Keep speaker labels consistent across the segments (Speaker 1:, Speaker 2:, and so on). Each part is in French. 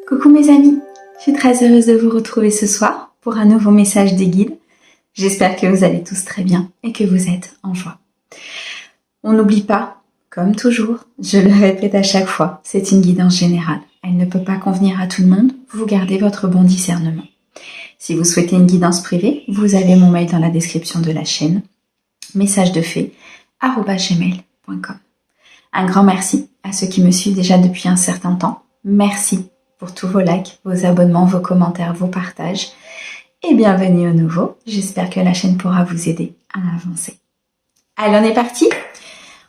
Speaker 1: Coucou mes amis, je suis très heureuse de vous retrouver ce soir pour un nouveau message des guides. J'espère que vous allez tous très bien et que vous êtes en joie. On n'oublie pas, comme toujours, je le répète à chaque fois, c'est une guidance générale. Elle ne peut pas convenir à tout le monde, vous gardez votre bon discernement. Si vous souhaitez une guidance privée, vous avez mon mail dans la description de la chaîne, messagesdefée@gmail.com. Un grand merci à ceux qui me suivent déjà depuis un certain temps. Merci pour tous vos likes, vos abonnements, vos commentaires, vos partages. Et bienvenue au nouveau. J'espère que la chaîne pourra vous aider à avancer. Allez, on est parti.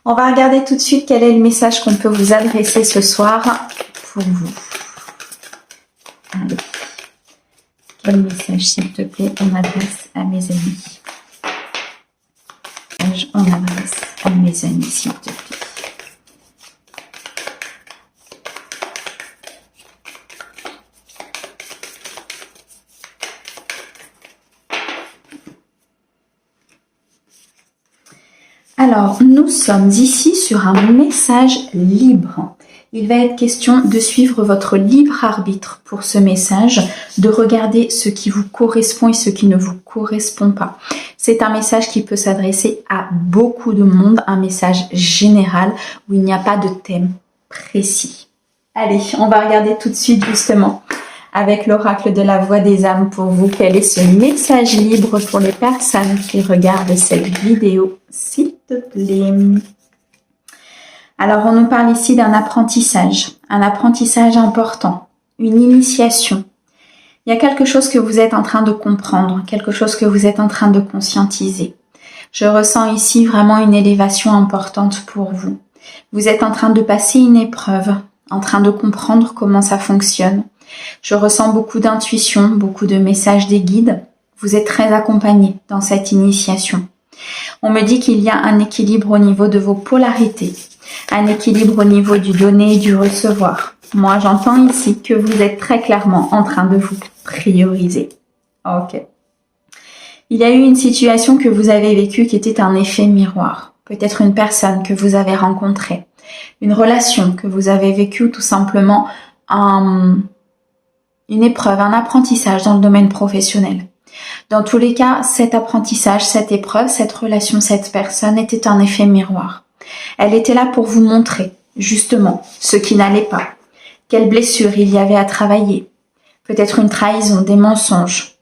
Speaker 1: On va regarder tout de suite quel est le message qu'on peut vous adresser ce soir pour vous. Allez. Quel message, s'il te plaît, on adresse à mes amis? On adresse à mes amis, s'il te plaît. Alors, nous sommes ici sur un message libre. Il va être question de suivre votre libre arbitre pour ce message, de regarder ce qui vous correspond et ce qui ne vous correspond pas. C'est un message qui peut s'adresser à beaucoup de monde, un message général où il n'y a pas de thème précis. Allez, on va regarder tout de suite justement avec l'oracle de la voix des âmes pour vous. Quel est ce message libre pour les personnes qui regardent cette vidéo, s'il te plaît? Alors, on nous parle ici d'un apprentissage important, une initiation. Il y a quelque chose que vous êtes en train de comprendre, quelque chose que vous êtes en train de conscientiser. Je ressens ici vraiment une élévation importante pour vous. Vous êtes en train de passer une épreuve, en train de comprendre comment ça fonctionne. Je ressens beaucoup d'intuition, beaucoup de messages des guides. Vous êtes très accompagné dans cette initiation. On me dit qu'il y a un équilibre au niveau de vos polarités, un équilibre au niveau du donner et du recevoir. Moi, j'entends ici que vous êtes très clairement en train de vous prioriser. Ok. Il y a eu une situation que vous avez vécue qui était un effet miroir. Peut-être une personne que vous avez rencontrée, une relation que vous avez vécue ou tout simplement une épreuve, un apprentissage dans le domaine professionnel. Dans tous les cas, cet apprentissage, cette épreuve, cette relation, cette personne était un effet miroir. Elle était là pour vous montrer, justement, ce qui n'allait pas. Quelle blessure il y avait à travailler. Peut-être une trahison, des mensonges.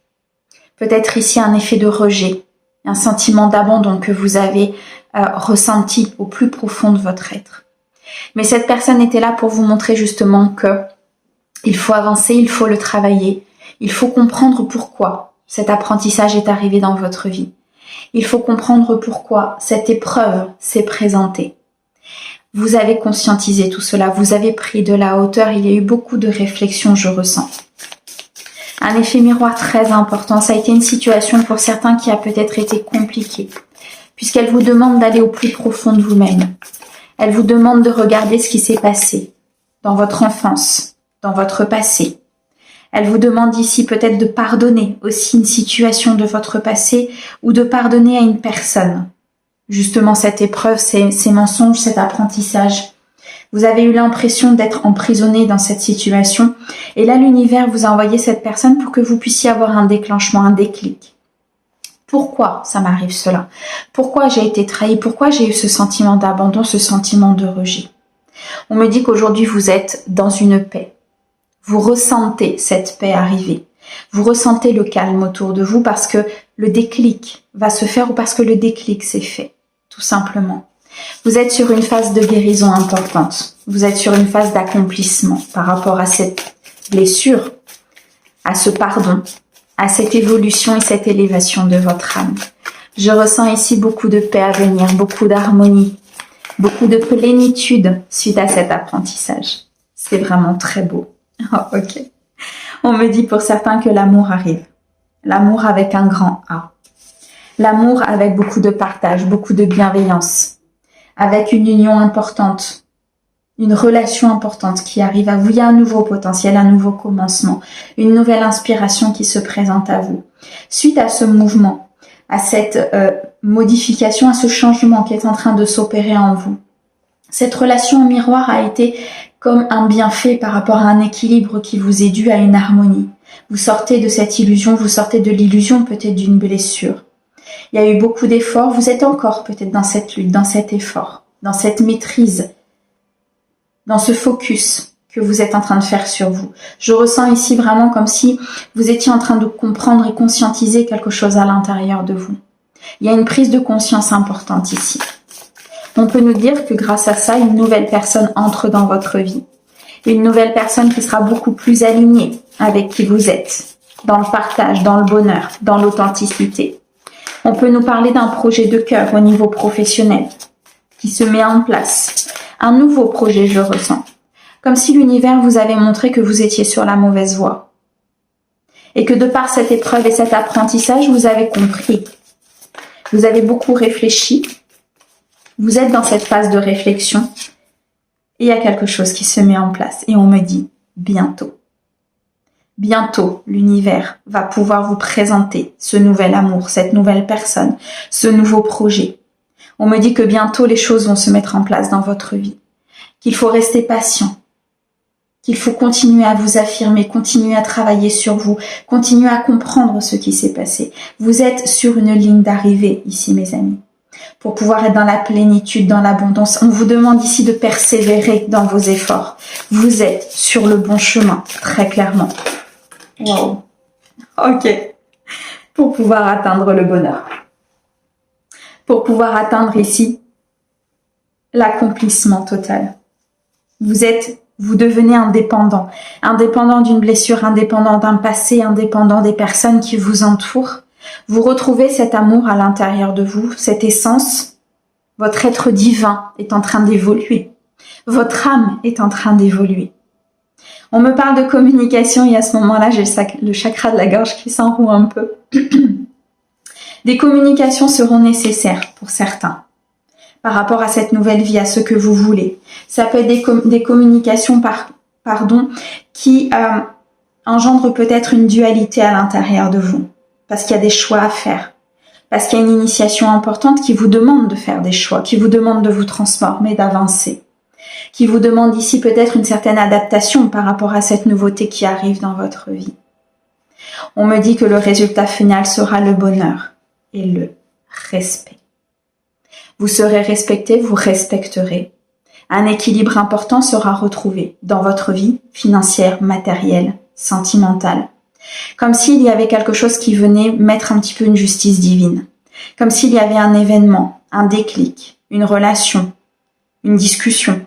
Speaker 1: Peut-être ici un effet de rejet, un sentiment d'abandon que vous avez ressenti au plus profond de votre être. Mais cette personne était là pour vous montrer justement que il faut avancer, il faut le travailler, il faut comprendre pourquoi cet apprentissage est arrivé dans votre vie. Il faut comprendre pourquoi cette épreuve s'est présentée. Vous avez conscientisé tout cela, vous avez pris de la hauteur, il y a eu beaucoup de réflexions, je ressens. Un effet miroir très important, ça a été une situation pour certains qui a peut-être été compliquée, puisqu'elle vous demande d'aller au plus profond de vous-même. Elle vous demande de regarder ce qui s'est passé dans votre enfance, dans votre passé. Elle vous demande ici peut-être de pardonner aussi une situation de votre passé ou de pardonner à une personne. Justement, cette épreuve, ces mensonges, cet apprentissage. Vous avez eu l'impression d'être emprisonné dans cette situation et là, l'univers vous a envoyé cette personne pour que vous puissiez avoir un déclenchement, un déclic. Pourquoi ça m'arrive cela? Pourquoi j'ai été trahi? Pourquoi j'ai eu ce sentiment d'abandon, ce sentiment de rejet? On me dit qu'aujourd'hui, vous êtes dans une paix. Vous ressentez cette paix arriver. Vous ressentez le calme autour de vous parce que le déclic va se faire ou parce que le déclic s'est fait, tout simplement. Vous êtes sur une phase de guérison importante. Vous êtes sur une phase d'accomplissement par rapport à cette blessure, à ce pardon, à cette évolution et cette élévation de votre âme. Je ressens ici beaucoup de paix à venir, beaucoup d'harmonie, beaucoup de plénitude suite à cet apprentissage. C'est vraiment très beau. Oh, ok. On me dit pour certains que l'amour arrive. L'amour avec un grand A. L'amour avec beaucoup de partage, beaucoup de bienveillance. Avec une union importante. Une relation importante qui arrive à vous. Il y a un nouveau potentiel, un nouveau commencement. Une nouvelle inspiration qui se présente à vous. Suite à ce mouvement, à cette modification, à ce changement qui est en train de s'opérer en vous. Cette relation au miroir a été comme un bienfait par rapport à un équilibre qui vous est dû, à une harmonie. Vous sortez de cette illusion, vous sortez de l'illusion peut-être d'une blessure. Il y a eu beaucoup d'efforts, vous êtes encore peut-être dans cette lutte, dans cet effort, dans cette maîtrise, dans ce focus que vous êtes en train de faire sur vous. Je ressens ici vraiment comme si vous étiez en train de comprendre et conscientiser quelque chose à l'intérieur de vous. Il y a une prise de conscience importante ici. On peut nous dire que grâce à ça, une nouvelle personne entre dans votre vie. Une nouvelle personne qui sera beaucoup plus alignée avec qui vous êtes, dans le partage, dans le bonheur, dans l'authenticité. On peut nous parler d'un projet de cœur au niveau professionnel qui se met en place. Un nouveau projet, je ressens. Comme si l'univers vous avait montré que vous étiez sur la mauvaise voie. Et que de par cette épreuve et cet apprentissage, vous avez compris. Vous avez beaucoup réfléchi. Vous êtes dans cette phase de réflexion. Et il y a quelque chose qui se met en place. Et on me dit, bientôt. Bientôt, l'univers va pouvoir vous présenter ce nouvel amour, cette nouvelle personne, ce nouveau projet. On me dit que bientôt, les choses vont se mettre en place dans votre vie. Qu'il faut rester patient. Qu'il faut continuer à vous affirmer, continuer à travailler sur vous, continuer à comprendre ce qui s'est passé. Vous êtes sur une ligne d'arrivée ici, mes amis. Pour pouvoir être dans la plénitude, dans l'abondance, on vous demande ici de persévérer dans vos efforts. Vous êtes sur le bon chemin, très clairement. Wow. Ok. Pour pouvoir atteindre le bonheur. Pour pouvoir atteindre ici l'accomplissement total. Vous devenez indépendant. Indépendant d'une blessure, indépendant d'un passé, indépendant des personnes qui vous entourent. Vous retrouvez cet amour à l'intérieur de vous, cette essence. Votre être divin est en train d'évoluer. Votre âme est en train d'évoluer. On me parle de communication et à ce moment-là, j'ai le chakra de la gorge qui s'enroue un peu. Des communications seront nécessaires pour certains par rapport à cette nouvelle vie, à ce que vous voulez. Ça peut être des communications qui engendrent peut-être une dualité à l'intérieur de vous, parce qu'il y a des choix à faire, parce qu'il y a une initiation importante qui vous demande de faire des choix, qui vous demande de vous transformer, d'avancer, qui vous demande ici peut-être une certaine adaptation par rapport à cette nouveauté qui arrive dans votre vie. On me dit que le résultat final sera le bonheur et le respect. Vous serez respecté, vous respecterez. Un équilibre important sera retrouvé dans votre vie financière, matérielle, sentimentale. Comme s'il y avait quelque chose qui venait mettre un petit peu une justice divine. Comme s'il y avait un événement, un déclic, une relation, une discussion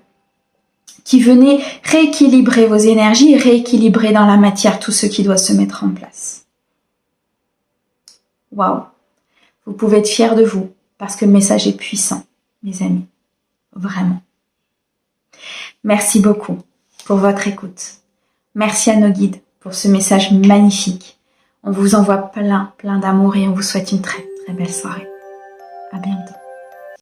Speaker 1: qui venait rééquilibrer vos énergies et rééquilibrer dans la matière tout ce qui doit se mettre en place. Waouh! Vous pouvez être fiers de vous. Parce que le message est puissant, mes amis. Vraiment. Merci beaucoup pour votre écoute. Merci à nos guides pour ce message magnifique. On vous envoie plein d'amour et on vous souhaite une très belle soirée. À bientôt.